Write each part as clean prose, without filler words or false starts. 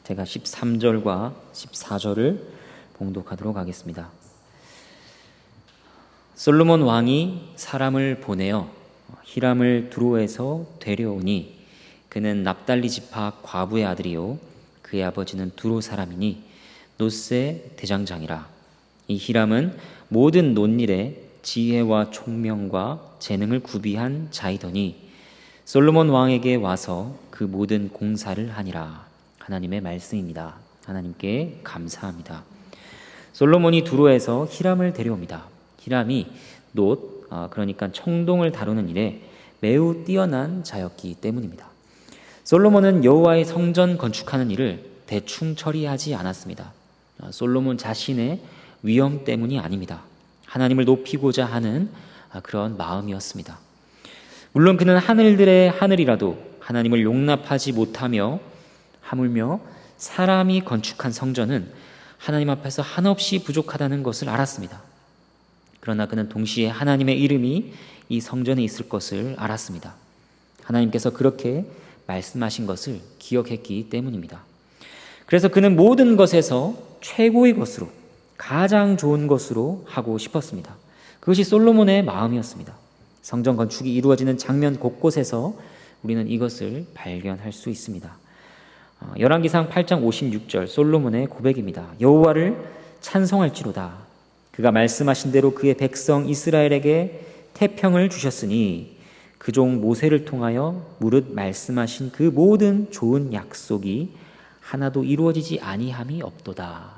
제가 13절과 14절을 봉독하도록 하겠습니다. 솔로몬 왕이 사람을 보내어 히람을 두로에서 데려오니 그는 납달리 지파 과부의 아들이요 그의 아버지는 두로 사람이니 노세 대장장이라. 이 히람은 모든 논일에 지혜와 총명과 재능을 구비한 자이더니 솔로몬 왕에게 와서 그 모든 공사를 하니라. 하나님의 말씀입니다. 하나님께 감사합니다. 솔로몬이 두로에서 히람을 데려옵니다. 히람이 그러니까 청동을 다루는 일에 매우 뛰어난 자였기 때문입니다. 솔로몬은 여호와의 성전 건축하는 일을 대충 처리하지 않았습니다. 솔로몬 자신의 위엄 때문이 아닙니다. 하나님을 높이고자 하는 그런 마음이었습니다. 물론 그는 하늘들의 하늘이라도 하나님을 용납하지 못하며 하물며 사람이 건축한 성전은 하나님 앞에서 한없이 부족하다는 것을 알았습니다. 그러나 그는 동시에 하나님의 이름이 이 성전에 있을 것을 알았습니다. 하나님께서 그렇게 말씀하신 것을 기억했기 때문입니다. 그래서 그는 모든 것에서 최고의 것으로, 가장 좋은 것으로 하고 싶었습니다. 그것이 솔로몬의 마음이었습니다. 성전 건축이 이루어지는 장면 곳곳에서 우리는 이것을 발견할 수 있습니다. 열왕기상 8장 56절 솔로몬의 고백입니다. 여호와를 찬송할지로다. 그가 말씀하신 대로 그의 백성 이스라엘에게 태평을 주셨으니 그 종 모세를 통하여 무릇 말씀하신 그 모든 좋은 약속이 하나도 이루어지지 아니함이 없도다.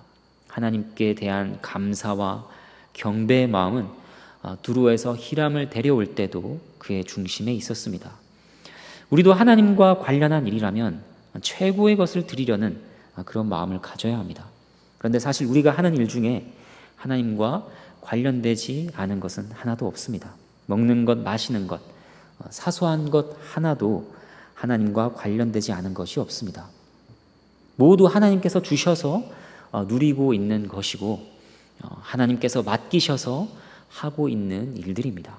하나님께 대한 감사와 경배의 마음은 두로에서 히람을 데려올 때도 그의 중심에 있었습니다. 우리도 하나님과 관련한 일이라면 최고의 것을 드리려는 그런 마음을 가져야 합니다. 그런데 사실 우리가 하는 일 중에 하나님과 관련되지 않은 것은 하나도 없습니다. 먹는 것, 마시는 것, 사소한 것 하나도 하나님과 관련되지 않은 것이 없습니다. 모두 하나님께서 주셔서 누리고 있는 것이고 하나님께서 맡기셔서 하고 있는 일들입니다.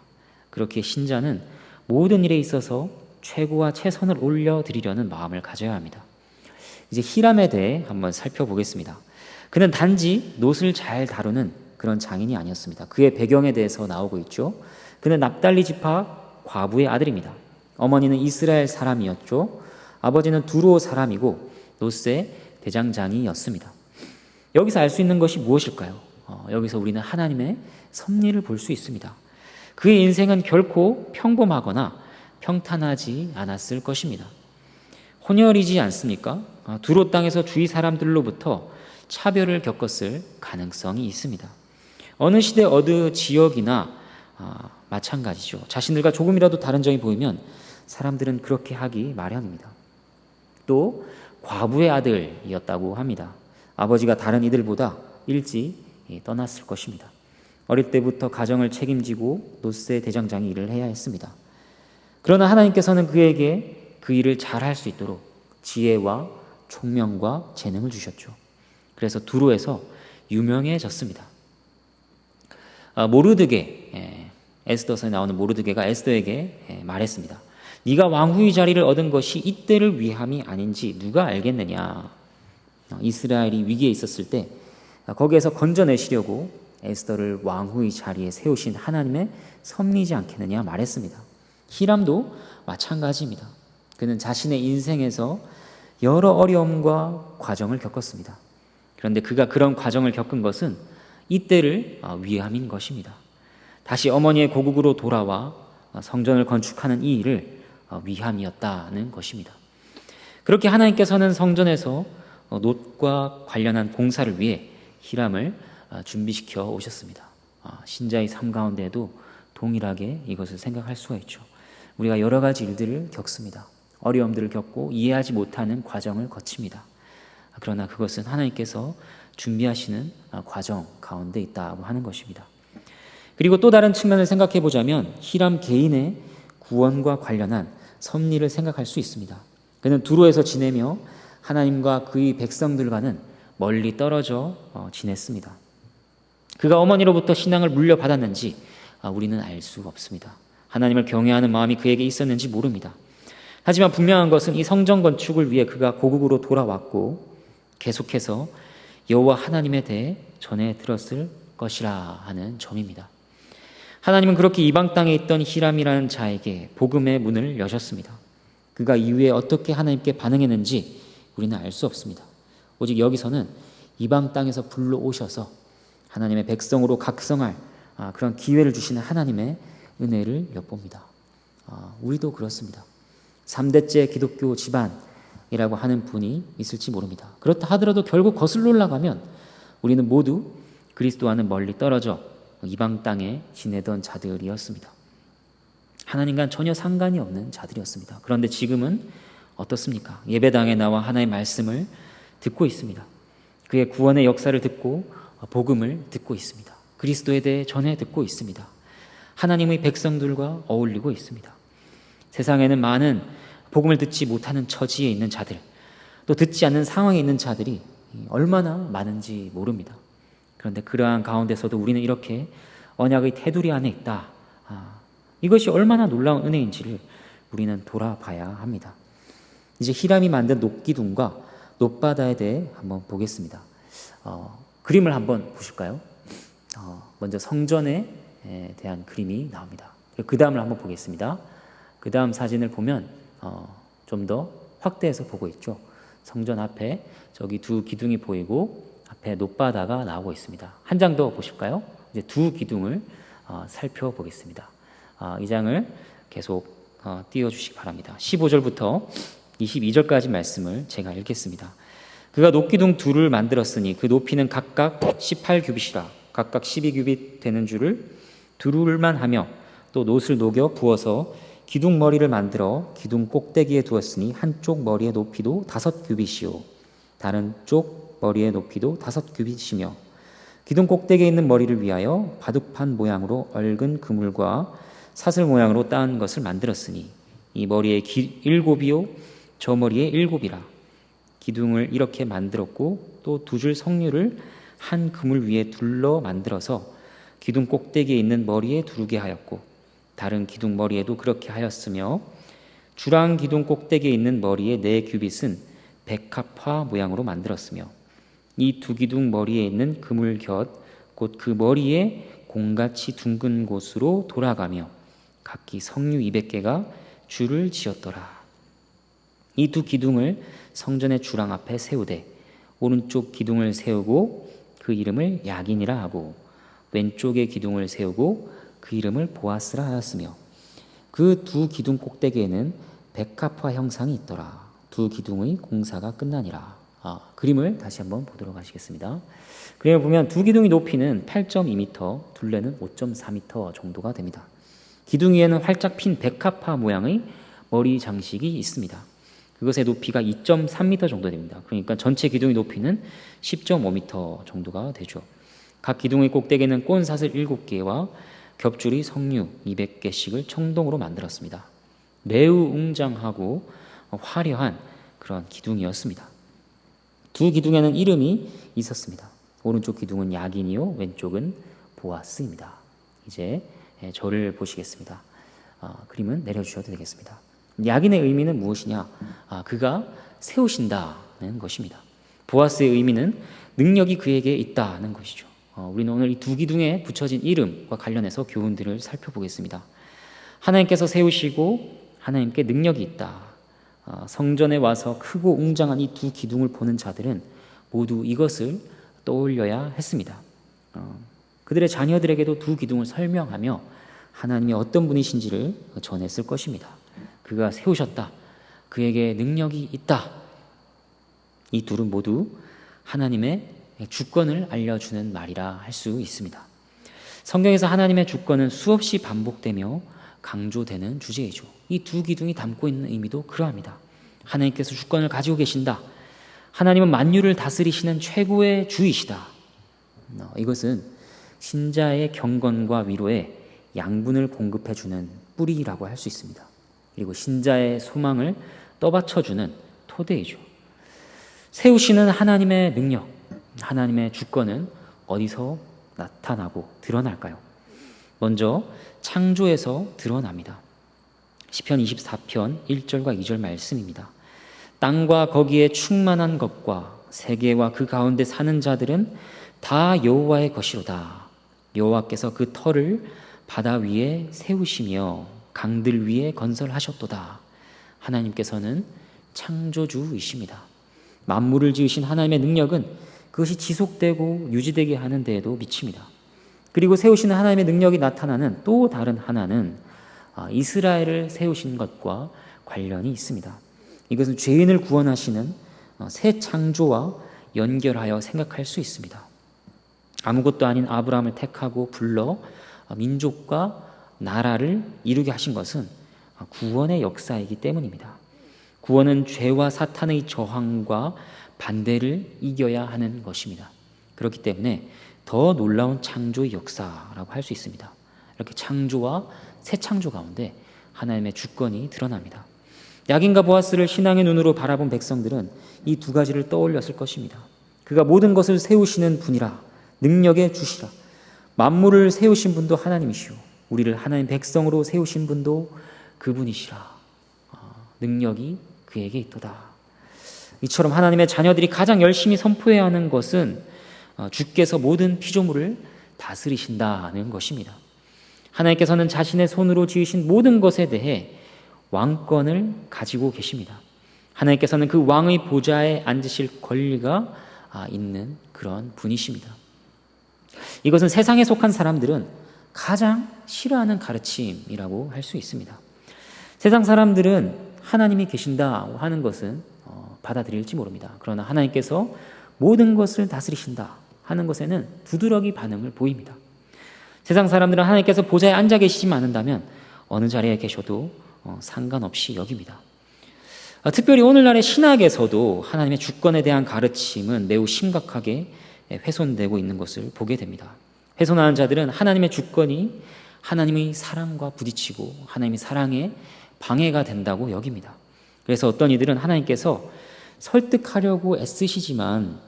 그렇게 신자는 모든 일에 있어서 최고와 최선을 올려드리려는 마음을 가져야 합니다. 이제 히람에 대해 한번 살펴보겠습니다. 그는 단지 놋을 잘 다루는 그런 장인이 아니었습니다. 그의 배경에 대해서 나오고 있죠. 그는 납달리 지파 과부의 아들입니다. 어머니는 이스라엘 사람이었죠. 아버지는 두로 사람이고 노세 대장장이였습니다. 여기서 알 수 있는 것이 무엇일까요? 여기서 우리는 하나님의 섭리를 볼 수 있습니다. 그의 인생은 결코 평범하거나 평탄하지 않았을 것입니다. 혼혈이지 않습니까? 두로 땅에서 주위 사람들로부터 차별을 겪었을 가능성이 있습니다. 어느 시대 어느 지역이나 마찬가지죠. 자신들과 조금이라도 다른 점이 보이면 사람들은 그렇게 하기 마련입니다. 또 과부의 아들이었다고 합니다. 아버지가 다른 이들보다 일찍 떠났을 것입니다. 어릴 때부터 가정을 책임지고 노세 대장장이 일을 해야 했습니다. 그러나 하나님께서는 그에게 그 일을 잘할 수 있도록 지혜와 총명과 재능을 주셨죠. 그래서 두로에서 유명해졌습니다. 모르드게, 에스더서에 나오는 모르드게가 에스더에게 말했습니다. 네가 왕후의 자리를 얻은 것이 이때를 위함이 아닌지 누가 알겠느냐. 이스라엘이 위기에 있었을 때 거기에서 건져내시려고 에스더를 왕후의 자리에 세우신 하나님의 섭리지 않겠느냐 말했습니다. 히람도 마찬가지입니다. 그는 자신의 인생에서 여러 어려움과 과정을 겪었습니다. 그런데 그가 그런 과정을 겪은 것은 이때를 위함인 것입니다. 다시 어머니의 고국으로 돌아와 성전을 건축하는 이 일을 위함이었다는 것입니다. 그렇게 하나님께서는 성전에서 놋과 관련한 공사를 위해 히람을 준비시켜 오셨습니다. 신자의 삶 가운데에도 동일하게 이것을 생각할 수가 있죠. 우리가 여러 가지 일들을 겪습니다. 어려움들을 겪고 이해하지 못하는 과정을 거칩니다. 그러나 그것은 하나님께서 준비하시는 과정 가운데 있다고 하는 것입니다. 그리고 또 다른 측면을 생각해 보자면 히람 개인의 구원과 관련한 섭리를 생각할 수 있습니다. 그는 두로에서 지내며 하나님과 그의 백성들과는 멀리 떨어져 지냈습니다. 그가 어머니로부터 신앙을 물려받았는지 우리는 알 수 없습니다. 하나님을 경외하는 마음이 그에게 있었는지 모릅니다. 하지만 분명한 것은 이 성전 건축을 위해 그가 고국으로 돌아왔고 계속해서 여호와 하나님에 대해 전해 들었을 것이라 하는 점입니다. 하나님은 그렇게 이방 땅에 있던 히람이라는 자에게 복음의 문을 여셨습니다. 그가 이후에 어떻게 하나님께 반응했는지 우리는 알 수 없습니다. 오직 여기서는 이방 땅에서 불러오셔서 하나님의 백성으로 각성할 그런 기회를 주시는 하나님의 은혜를 엿봅니다. 우리도 그렇습니다. 3대째 기독교 집안이라고 하는 분이 있을지 모릅니다. 그렇다 하더라도 결국 거슬러 올라가면 우리는 모두 그리스도와는 멀리 떨어져 이방 땅에 지내던 자들이었습니다. 하나님과 전혀 상관이 없는 자들이었습니다. 그런데 지금은 어떻습니까? 예배당에 나와 하나님의 말씀을 듣고 있습니다. 그의 구원의 역사를 듣고 복음을 듣고 있습니다. 그리스도에 대해 전해 듣고 있습니다. 하나님의 백성들과 어울리고 있습니다. 세상에는 많은 복음을 듣지 못하는 처지에 있는 자들, 또 듣지 않는 상황에 있는 자들이 얼마나 많은지 모릅니다. 그런데 그러한 가운데서도 우리는 이렇게 언약의 테두리 안에 있다. 이것이 얼마나 놀라운 은혜인지를 우리는 돌아봐야 합니다. 이제 히람이 만든 녹기둥과 높바다에 대해 한번 보겠습니다. 그림을 한번 보실까요? 먼저 성전에 대한 그림이 나옵니다. 그 다음을 한번 보겠습니다. 그 다음 사진을 보면 좀 더 확대해서 보고 있죠. 성전 앞에 저기 두 기둥이 보이고 앞에 높바다가 나오고 있습니다. 한 장 더 보실까요? 이제 두 기둥을 살펴보겠습니다. 이 장을 계속 띄워주시기 바랍니다. 15절부터 22절까지 말씀을 제가 읽겠습니다. 그가 녹기둥 둘을 만들었으니 그 높이는 각각 18규빗이라 각각 12규빗 되는 줄을 두를만 하며 또 놋을 녹여 부어서 기둥 머리를 만들어 기둥 꼭대기에 두었으니 한쪽 머리의 높이도 5규빗이요 다른 쪽 머리의 높이도 5규빗이며 기둥 꼭대기에 있는 머리를 위하여 바둑판 모양으로 얽은 그물과 사슬 모양으로 따은 것을 만들었으니 이 머리에 7이요 저 머리에 7이라 기둥을 이렇게 만들었고 또 두 줄 석류를 한 그물 위에 둘러 만들어서 기둥 꼭대기에 있는 머리에 두르게 하였고 다른 기둥 머리에도 그렇게 하였으며 주랑 기둥 꼭대기에 있는 머리에 4규빗은 백합화 모양으로 만들었으며 이 두 기둥 머리에 있는 그물 곁 곧 그 머리에 공같이 둥근 곳으로 돌아가며 각기 석류 200개가 줄을 지었더라. 이 두 기둥을 성전의 주랑 앞에 세우되 오른쪽 기둥을 세우고 그 이름을 야긴이라 하고 왼쪽의 기둥을 세우고 그 이름을 보아스라 하였으며 그 두 기둥 꼭대기에는 백합화 형상이 있더라. 두 기둥의 공사가 끝나니라. 그림을 다시 한번 보도록 하시겠습니다. 그림을 보면 두 기둥의 높이는 8.2m, 둘레는 5.4m 정도가 됩니다. 기둥 위에는 활짝 핀 백합화 모양의 머리 장식이 있습니다. 그것의 높이가 2.3m 정도 됩니다. 그러니까 전체 기둥의 높이는 10.5m 정도가 되죠. 각 기둥의 꼭대기에는 꼰사슬 7개와 겹줄이 석류 200개씩을 청동으로 만들었습니다. 매우 웅장하고 화려한 그런 기둥이었습니다. 두 기둥에는 이름이 있었습니다. 오른쪽 기둥은 야긴이요 왼쪽은 보아스입니다. 이제 저를 보시겠습니다. 그림은 내려주셔도 되겠습니다. 야긴의 의미는 무엇이냐? 그가 세우신다는 것입니다. 보아스의 의미는 능력이 그에게 있다는 것이죠. 우리는 오늘 이 두 기둥에 붙여진 이름과 관련해서 교훈들을 살펴보겠습니다. 하나님께서 세우시고 하나님께 능력이 있다. 성전에 와서 크고 웅장한 이 두 기둥을 보는 자들은 모두 이것을 떠올려야 했습니다. 그들의 자녀들에게도 두 기둥을 설명하며 하나님이 어떤 분이신지를 전했을 것입니다. 그가 세우셨다. 그에게 능력이 있다. 이 둘은 모두 하나님의 주권을 알려주는 말이라 할 수 있습니다. 성경에서 하나님의 주권은 수없이 반복되며 강조되는 주제이죠. 이 두 기둥이 담고 있는 의미도 그러합니다. 하나님께서 주권을 가지고 계신다. 하나님은 만유를 다스리시는 최고의 주이시다. 이것은 신자의 경건과 위로에 양분을 공급해주는 뿌리라고 할 수 있습니다. 그리고 신자의 소망을 떠받쳐주는 토대이죠. 세우시는 하나님의 능력, 하나님의 주권은 어디서 나타나고 드러날까요? 먼저 창조에서 드러납니다. 시편 24편 1절과 2절 말씀입니다. 땅과 거기에 충만한 것과 세계와 그 가운데 사는 자들은 다 여호와의 것이로다. 여호와께서 그 터를 바다 위에 세우시며 강들 위에 건설하셨도다. 하나님께서는 창조주이십니다. 만물을 지으신 하나님의 능력은 그것이 지속되고 유지되게 하는 데에도 미칩니다. 그리고 세우시는 하나님의 능력이 나타나는 또 다른 하나는 이스라엘을 세우신 것과 관련이 있습니다. 이것은 죄인을 구원하시는 새 창조와 연결하여 생각할 수 있습니다. 아무것도 아닌 아브라함을 택하고 불러 민족과 나라를 이루게 하신 것은 구원의 역사이기 때문입니다. 구원은 죄와 사탄의 저항과 반대를 이겨야 하는 것입니다. 그렇기 때문에 더 놀라운 창조의 역사라고 할 수 있습니다. 이렇게 창조와 새 창조 가운데 하나님의 주권이 드러납니다. 야긴과 보아스를 신앙의 눈으로 바라본 백성들은 이 두 가지를 떠올렸을 것입니다. 그가 모든 것을 세우시는 분이라, 능력의 주시라. 만물을 세우신 분도 하나님이시오. 우리를 하나님 백성으로 세우신 분도 그분이시라. 능력이 그에게 있도다. 이처럼 하나님의 자녀들이 가장 열심히 선포해야 하는 것은 주께서 모든 피조물을 다스리신다는 것입니다. 하나님께서는 자신의 손으로 지으신 모든 것에 대해 왕권을 가지고 계십니다. 하나님께서는 그 왕의 보좌에 앉으실 권리가 있는 그런 분이십니다. 이것은 세상에 속한 사람들은 가장 싫어하는 가르침이라고 할 수 있습니다. 세상 사람들은 하나님이 계신다고 하는 것은 받아들일지 모릅니다. 그러나 하나님께서 모든 것을 다스리신다 하는 것에는 두드러기 반응을 보입니다. 세상 사람들은 하나님께서 보좌에 앉아 계시지 않는다면 어느 자리에 계셔도 상관없이 여깁니다. 특별히 오늘날의 신학에서도 하나님의 주권에 대한 가르침은 매우 심각하게 훼손되고 있는 것을 보게 됩니다. 훼손하는 자들은 하나님의 주권이 하나님의 사랑과 부딪히고 하나님의 사랑에 방해가 된다고 여깁니다. 그래서 어떤 이들은 하나님께서 설득하려고 애쓰시지만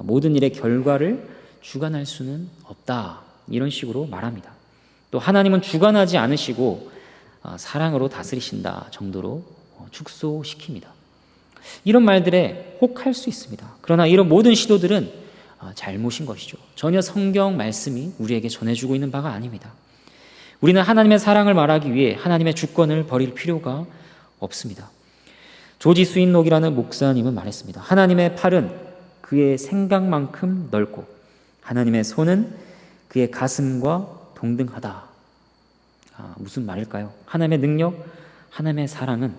모든 일의 결과를 주관할 수는 없다, 이런 식으로 말합니다. 또 하나님은 주관하지 않으시고 사랑으로 다스리신다 정도로 축소시킵니다. 이런 말들에 혹할 수 있습니다. 그러나 이런 모든 시도들은 잘못인 것이죠. 전혀 성경 말씀이 우리에게 전해주고 있는 바가 아닙니다. 우리는 하나님의 사랑을 말하기 위해 하나님의 주권을 버릴 필요가 없습니다. 조지 스윈록이라는 목사님은 말했습니다. 하나님의 팔은 그의 생각만큼 넓고 하나님의 손은 그의 가슴과 동등하다. 무슨 말일까요? 하나님의 능력, 하나님의 사랑은,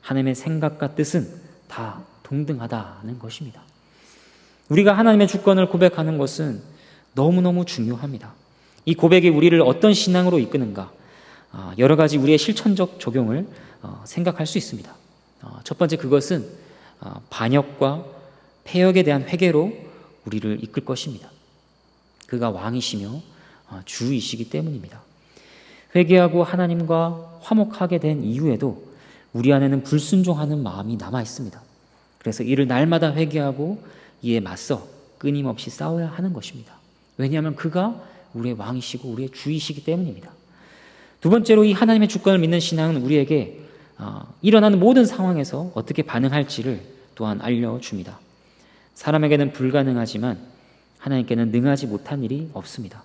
하나님의 생각과 뜻은 다 동등하다는 것입니다. 우리가 하나님의 주권을 고백하는 것은 너무너무 중요합니다. 이 고백이 우리를 어떤 신앙으로 이끄는가, 여러 가지 우리의 실천적 적용을 생각할 수 있습니다. 첫 번째, 그것은 반역과 패역에 대한 회개로 우리를 이끌 것입니다. 그가 왕이시며 주이시기 때문입니다. 회개하고 하나님과 화목하게 된 이후에도 우리 안에는 불순종하는 마음이 남아 있습니다. 그래서 이를 날마다 회개하고 이에 맞서 끊임없이 싸워야 하는 것입니다. 왜냐하면 그가 우리의 왕이시고 우리의 주이시기 때문입니다. 두 번째로, 이 하나님의 주권을 믿는 신앙은 우리에게 일어나는 모든 상황에서 어떻게 반응할지를 또한 알려줍니다. 사람에게는 불가능하지만 하나님께는 능하지 못한 일이 없습니다.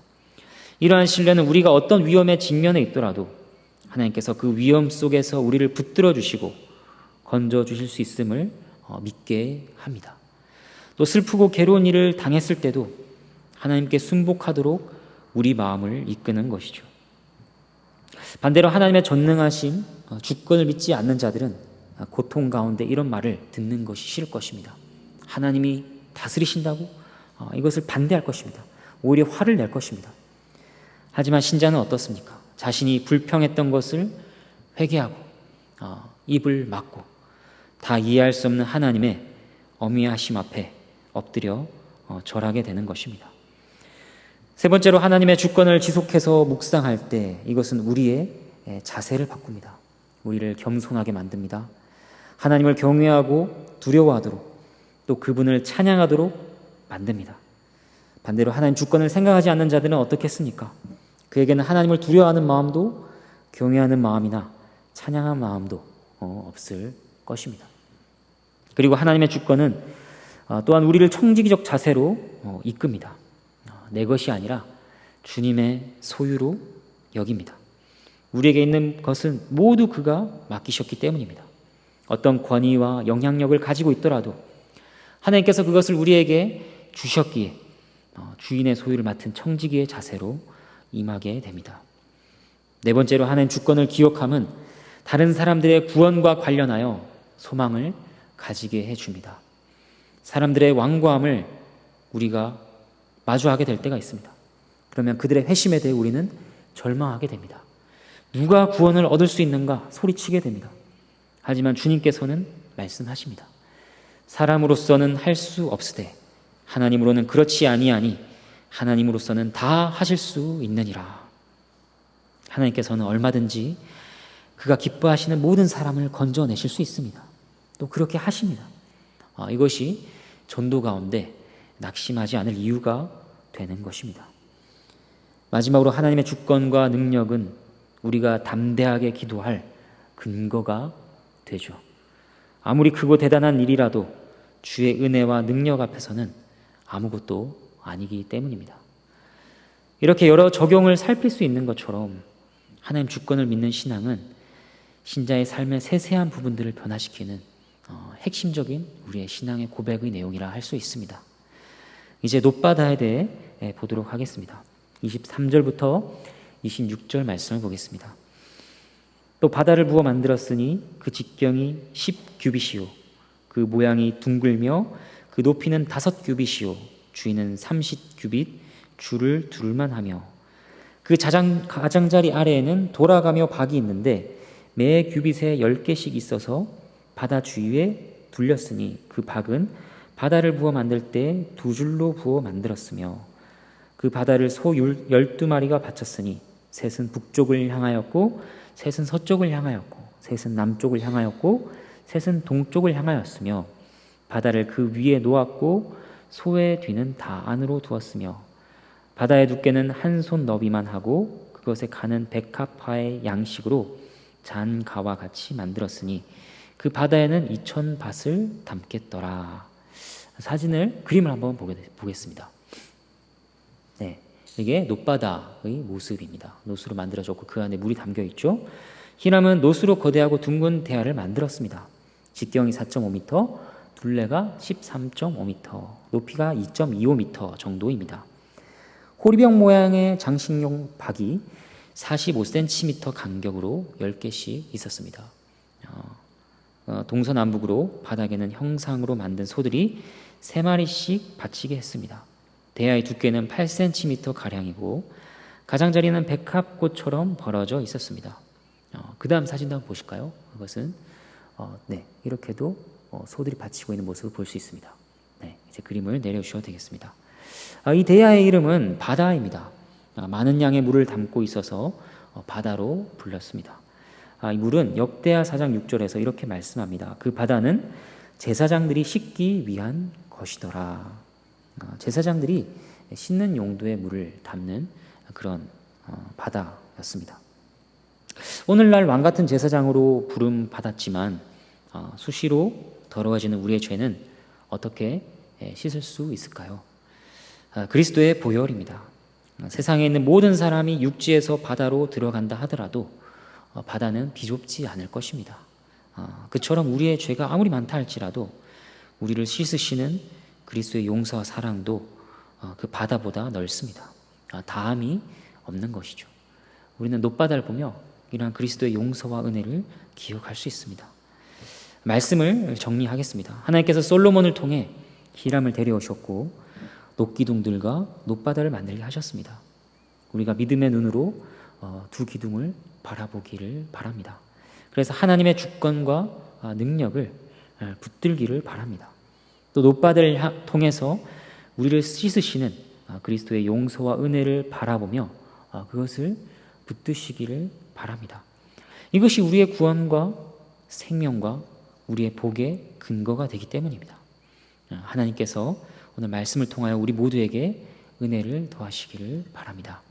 이러한 신뢰는 우리가 어떤 위험에 직면해 있더라도 하나님께서 그 위험 속에서 우리를 붙들어 주시고 건져 주실 수 있음을 믿게 합니다. 또 슬프고 괴로운 일을 당했을 때도 하나님께 순복하도록 우리 마음을 이끄는 것이죠. 반대로 하나님의 전능하심, 주권을 믿지 않는 자들은 고통 가운데 이런 말을 듣는 것이 싫을 것입니다. 하나님이 다스리신다고 이것을 반대할 것입니다. 오히려 화를 낼 것입니다. 하지만 신자는 어떻습니까? 자신이 불평했던 것을 회개하고 입을 막고 다 이해할 수 없는 하나님의 어미하심 앞에 엎드려 절하게 되는 것입니다. 세 번째로, 하나님의 주권을 지속해서 묵상할 때 이것은 우리의 자세를 바꿉니다. 우리를 겸손하게 만듭니다. 하나님을 경외하고 두려워하도록, 또 그분을 찬양하도록 만듭니다. 반대로 하나님 주권을 생각하지 않는 자들은 어떻겠습니까? 그에게는 하나님을 두려워하는 마음도 경외하는 마음이나 찬양하는 마음도 없을 것입니다. 그리고 하나님의 주권은 또한 우리를 청지기적 자세로 이끕니다. 내 것이 아니라 주님의 소유로 여깁니다. 우리에게 있는 것은 모두 그가 맡기셨기 때문입니다. 어떤 권위와 영향력을 가지고 있더라도 하나님께서 그것을 우리에게 주셨기에 주인의 소유를 맡은 청지기의 자세로 임하게 됩니다. 네 번째로 하나님 주권을 기억함은 다른 사람들의 구원과 관련하여 소망을 가지게 해줍니다. 사람들의 완고함을 우리가 마주하게 될 때가 있습니다. 그러면 그들의 회심에 대해 우리는 절망하게 됩니다. 누가 구원을 얻을 수 있는가 소리치게 됩니다. 하지만 주님께서는 말씀하십니다. 사람으로서는 할 수 없으되 하나님으로는 그렇지 아니하니 하나님으로서는 다 하실 수 있느니라. 하나님께서는 얼마든지 그가 기뻐하시는 모든 사람을 건져내실 수 있습니다. 또 그렇게 하십니다. 이것이 전도 가운데 낙심하지 않을 이유가 되는 것입니다. 마지막으로 하나님의 주권과 능력은 우리가 담대하게 기도할 근거가 되죠. 아무리 크고 대단한 일이라도 주의 은혜와 능력 앞에서는 아무것도 아니기 때문입니다. 이렇게 여러 적용을 살필 수 있는 것처럼 하나님 주권을 믿는 신앙은 신자의 삶의 세세한 부분들을 변화시키는 핵심적인 우리의 신앙의 고백의 내용이라 할 수 있습니다. 이제 놋바다에 대해 보도록 하겠습니다. 23절부터 26절 말씀을 보겠습니다. 또 바다를 부어 만들었으니 그 직경이 10규빗이요 그 모양이 둥글며 그 높이는 5규빗이요 주위는 30규빗 줄을 두를만 하며 그 가장자리 아래에는 돌아가며 박이 있는데 매 규빗에 10개씩 있어서 바다 주위에 둘렸으니 그 박은 바다를 부어 만들 때 2줄로 부어 만들었으며 그 바다를 소 12마리가 바쳤으니 셋은 북쪽을 향하였고 셋은 서쪽을 향하였고 셋은 남쪽을 향하였고 셋은 동쪽을 향하였으며 바다를 그 위에 놓았고 소의 뒤는 다 안으로 두었으며 바다의 두께는 한 손 너비만 하고 그것에 가는 백합화의 양식으로 잔가와 같이 만들었으니 그 바다에는 2000밭을 담겠더라. 그림을 한번 보겠습니다. 네, 이게 놋바다의 모습입니다. 놋으로 만들어졌고 그 안에 물이 담겨 있죠. 히람은 놋으로 거대하고 둥근 대야를 만들었습니다. 직경이 4.5m, 둘레가 13.5m, 높이가 2.25m 정도입니다. 호리병 모양의 장식용 박이 45cm 간격으로 10개씩 있었습니다. 동서남북으로 바닥에는 형상으로 만든 소들이 3마리씩 받치게 했습니다. 대야의 두께는 8cm 가량이고 가장자리는 백합꽃처럼 벌어져 있었습니다. 그 다음 사진도 한번 보실까요? 그것은 이렇게도 소들이 받치고 있는 모습을 볼 수 있습니다. 네, 이제 그림을 내려주셔도 되겠습니다. 이 대야의 이름은 바다입니다. 많은 양의 물을 담고 있어서 바다로 불렸습니다. 이 물은 역대하 4장 6절에서 이렇게 말씀합니다. 그 바다는 제사장들이 씻기 위한 것이더라. 제사장들이 씻는 용도의 물을 담는 그런 바다였습니다. 오늘날 왕같은 제사장으로 부름 받았지만 수시로 더러워지는 우리의 죄는 어떻게 씻을 수 있을까요? 그리스도의 보혈입니다. 세상에 있는 모든 사람이 육지에서 바다로 들어간다 하더라도 바다는 비좁지 않을 것입니다. 그처럼 우리의 죄가 아무리 많다 할지라도 우리를 씻으시는 그리스도의 용서와 사랑도 그 바다보다 넓습니다. 다함이 없는 것이죠. 우리는 놋바다를 보며 이러한 그리스도의 용서와 은혜를 기억할 수 있습니다. 말씀을 정리하겠습니다. 하나님께서 솔로몬을 통해 히람을 데려오셨고 놋기둥들과 놋바다를 만들게 하셨습니다. 우리가 믿음의 눈으로 두 기둥을 바라보기를 바랍니다. 그래서 하나님의 주권과 능력을 붙들기를 바랍니다. 또 놋바다를 통해서 우리를 씻으시는 그리스도의 용서와 은혜를 바라보며 그것을 붙드시기를 바랍니다. 이것이 우리의 구원과 생명과 우리의 복의 근거가 되기 때문입니다. 하나님께서 오늘 말씀을 통하여 우리 모두에게 은혜를 더하시기를 바랍니다.